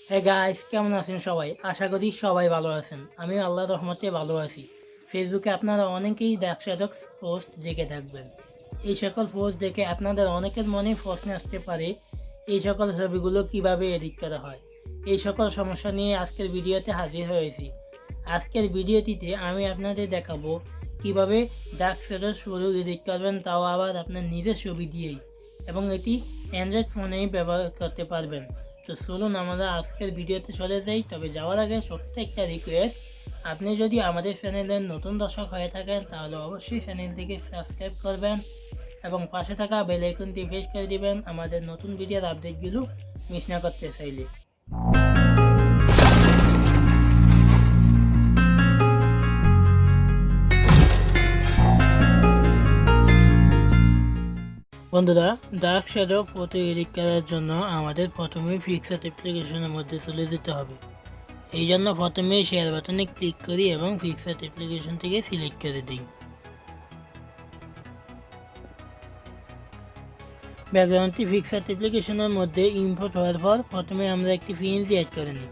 হ্যাঁ গাইস, কেমন আছেন সবাই? আশা করি সবাই ভালো আছেন। আমি আল্লাহর রহমতে ভালো আছি। ফেসবুকে আপনারা অনেকেই ডার্ক পোস্ট দেখে থাকবেন। এই সকল পোস্ট দেখে আপনাদের অনেকের মনে প্রশ্ন আসতে পারে, এই সকল ছবিগুলো কিভাবে এডিট করা হয়। এই সকল সমস্যা নিয়ে আজকের ভিডিওতে হাজির হয়েছি। আজকের ভিডিওটিতে আমি আপনাদের দেখাবো কিভাবে ডার্ক শ্যাডোজ পুরো এডিট করবেন, তাও আবার আপনার নিজের ছবি দিয়েই, এবং এটি অ্যান্ড্রয়েড ফোনেই ব্যবহার করতে পারবেন। তো চলুন আমরা আজকের ভিডিওতে চলে যাই। তবে যাওয়ার আগে ছোট্ট একটা রিকোয়েস্ট, আপনি যদি আমাদের চ্যানেলের নতুন দর্শক হয়ে থাকেন তাহলে অবশ্যই চ্যানেলটিকে সাবস্ক্রাইব করবেন এবং পাশে থাকা বেল আইকনটি প্রেস করে দিবেন আমাদের নতুন ভিডিওর আপডেটগুলো মিস না করতে চাইলে। বন্ধুরা, ডার্ক শ্যাডো ফটো এডিট করার জন্য আমাদের প্রথমে পিক্সার্ট অ্যাপ্লিকেশনের মধ্যে চলে যেতে হবে। এই জন্য প্রথমে শেয়ার বাটনে ক্লিক করি এবং পিক্সার্ট অ্যাপ্লিকেশন থেকে সিলেক্ট করে দিই। ব্যাকগ্রাউন্ডটি পিক্সার্ট অ্যাপ্লিকেশনের মধ্যে ইম্পোর্ট হওয়ার পর প্রথমে আমরা একটি পিএনজি অ্যাড করে নিই।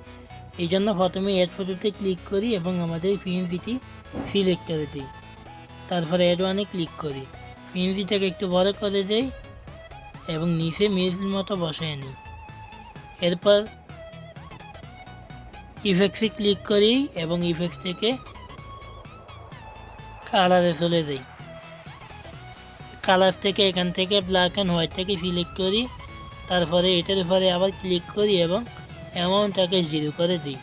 এই জন্য প্রথমে অ্যাড ফটোতে ক্লিক করি এবং আমাদের পিএনজিটি সিলেক্ট করে দিই। তারপরে অ্যাড ওয়ানে ক্লিক করি, পিএনজিটাকে একটু বড় করে দেই এবং নিচে মেজের মতো বসায় নিই। এরপর ইফেক্টসে ক্লিক করি এবং ইফেক্টস থেকে কালারে চলে যাই। কালার থেকে এখান থেকে ব্ল্যাক অ্যান্ড হোয়াইটটাকে সিলেক্ট করি, তারপরে এটার উপরে আবার ক্লিক করি এবং অ্যামাউন্টটাকে 0 করে দিই।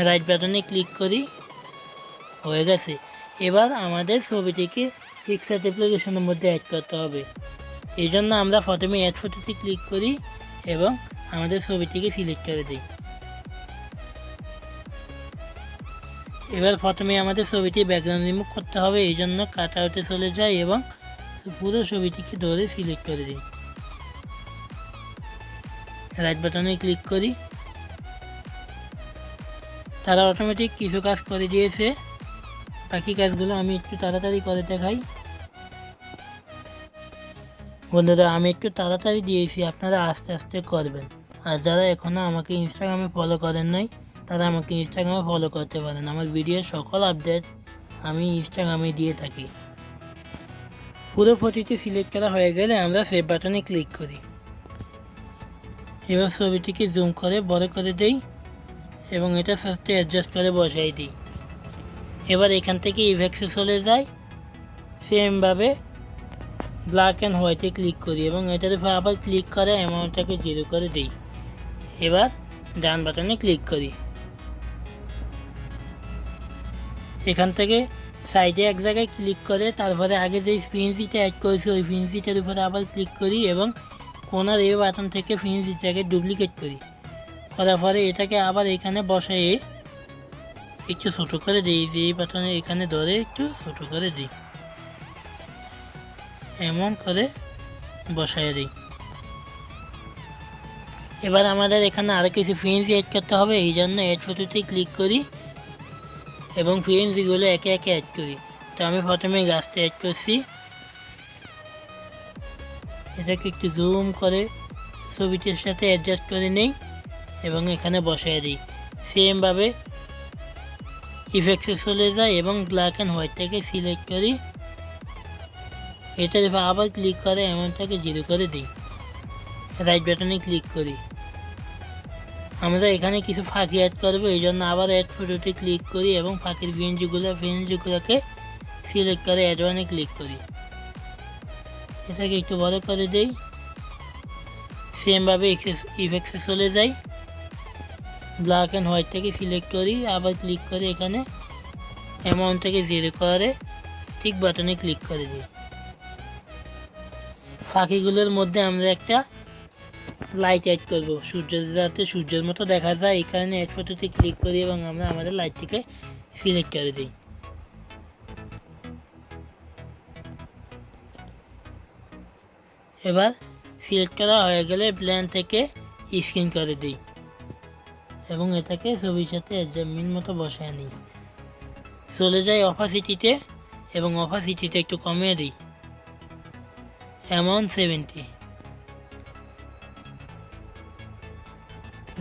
রাইট বাটনে ক্লিক করি, হয়ে গেছে। এবার আমাদের ছবিটিকে পিক্সার্ট অ্যাপ্লিকেশনের মধ্যে অ্যাড করতে হবে। এই জন্য আমরা প্রথমে অ্যাড ফটোতে ক্লিক করি এবং আমাদের ছবিটিকে সিলেক্ট করে দিই। এবার প্রথমে আমাদের ছবিটি ব্যাকগ্রাউন্ড রিমুভ করতে হবে, এই জন্য কাট আউটে চলে যাই এবং পুরো ছবিটিকে ধরে সিলেক্ট করে দিই। রাইট বাটনে ক্লিক করি, তারা অটোমেটিক কিছু কাজ করে দিয়েছে। বাকি কাজগুলো আমি একটু তাড়াতাড়ি করে দেখাই। বন্ধুরা, আমি একটু তাড়াতাড়ি দিয়েছি, আপনারা আস্তে আস্তে করবেন। আর যারা এখনও আমাকে ইনস্টাগ্রামে ফলো করেন নাই তারা আমাকে ইনস্টাগ্রামে ফলো করতে পারেন। আমার ভিডিওর সকল আপডেট আমি ইনস্টাগ্রামে দিয়ে থাকি। পুরো ফটোটি সিলেক্ট করা হয়ে গেলে আমরা সেভ বাটনে ক্লিক করি। এবার ছবিটিকে জুম করে বড় করে দেই এবং এটার সাথে অ্যাডজাস্ট করে বসাই দিই। এবার এখান থেকে ইফেক্টসে চলে যাই, সেমভাবে ব্ল্যাক অ্যান্ড হোয়াইটে ক্লিক করি এবং এটার উপর আবার ক্লিক করে অ্যামাউন্টটাকে 0 করে দিই। এবার ডান বাটনে ক্লিক করি। এখান থেকে সাইডে এক জায়গায় ক্লিক করে তারপরে আগে যেই পিএনজিটা অ্যাড করেছি ওই পিএনজিটার উপরে আবার ক্লিক করি এবং কোনার এই বাটন থেকে পিএনজিটাকে ডুপ্লিকেট করি। করার পরে এটাকে আবার এখানে বসাই একটু ছোটো করে দিই, যে এই বাটনে এখানে ধরে একটু ছোটো করে দিই, এমন করে বসাই দিই। এবার আমাদের এখানে আরও কিছু পিএনজি অ্যাড করতে হবে, এই জন্য অ্যাড ফটোতে ক্লিক করি এবং পিএনজিগুলো একে একে অ্যাড করি। তো আমি প্রথমে গাছটা অ্যাড করছি, এটাকে একটু জুম করে ছবিটির সাথে অ্যাডজাস্ট করে নিই এবং এখানে বসাই দিই। সেমভাবে ইফেক্টসে চলে যায় এবং ব্ল্যাক অ্যান্ড হোয়াইটটাকে সিলেক্ট করি, এটার উপর আবার ক্লিক করে অ্যামাউন্টটাকে 0 করে দিই। রাইট বাটনে ক্লিক করি। আমরা এখানে কিছু ফাঁকি অ্যাড করবো, এই জন্য আবার অ্যাড ফটোতে ক্লিক করি এবং ফাঁকির পিএনজিগুলোকে সিলেক্ট করে অ্যাড ওয়ানে ক্লিক করি। এটাকে একটু বড় করে দেই। সেমভাবে ইফেক্টসে চলে যাই, ব্ল্যাক অ্যান্ড হোয়াইটটাকে সিলেক্ট করি, আবার ক্লিক করে এখানে অ্যামাউন্টটাকে 0 করে ঠিক বাটনে ক্লিক করে দিই। ফাঁকিগুলোর মধ্যে আমরা একটা লাইট অ্যাড করবো, যাতে সূর্যের মতো দেখা যায়, এই কারণে অ্যাড ফটোতে ক্লিক করি এবং আমরা আমাদের লাইটটিকে সিলেক্ট করে দিই। এবার সিলেক্ট করা হয়ে গেলে ব্লেন্ড থেকে স্ক্রিন করে দিই এবং এটাকে ছবির সাথে অ্যাডজাস্টমেন্ট মতো বসায় নিই। চলে যাই অপাসিটিতে এবং অপাসিটিটা একটু কমিয়ে দিই, অ্যামাউন্ট 70।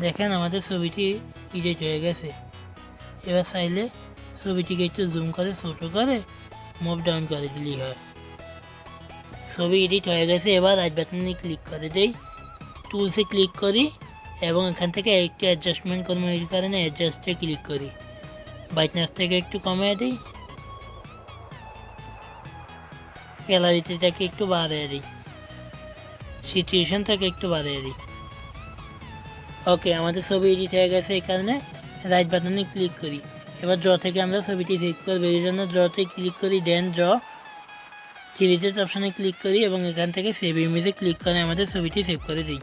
দেখেন আমাদের ছবিটি এডিট হয়ে গেছে। এবার চাইলে ছবিটিকে একটু জুম করে ছোটো করে মুভ ডাউন করে দিলেই হয়। ছবি এডিট হয়ে গেছে। এবার রাইট বাটনে ক্লিক করে দেই, টুলসে ক্লিক করি এবং এখান থেকে একটু অ্যাডজাস্টমেন্ট করবো, এই কারণে অ্যাডজাস্টে ক্লিক করি। ব্রাইটনেস থেকে একটু কমিয়ে দিই, গ্যালারিটাকে একটু বাড়িয়ে দিই, সিচুয়েশন থেকে একটু বাড়িয়ে দিই। ওকে, আমাদের ছবি এডিট হয়ে গেছে। এই কারণে রাইট বাটনে ক্লিক করি। এবার ড্র থেকে আমরা ছবিটি সেভ করবো, এই জন্য ড্রতে ক্লিক করি, দেন ড্র থ্রি ডট অপশানে ক্লিক করি এবং এখান থেকে সেভ ইমেজে ক্লিক করে আমাদের ছবিটি সেভ করে দিই।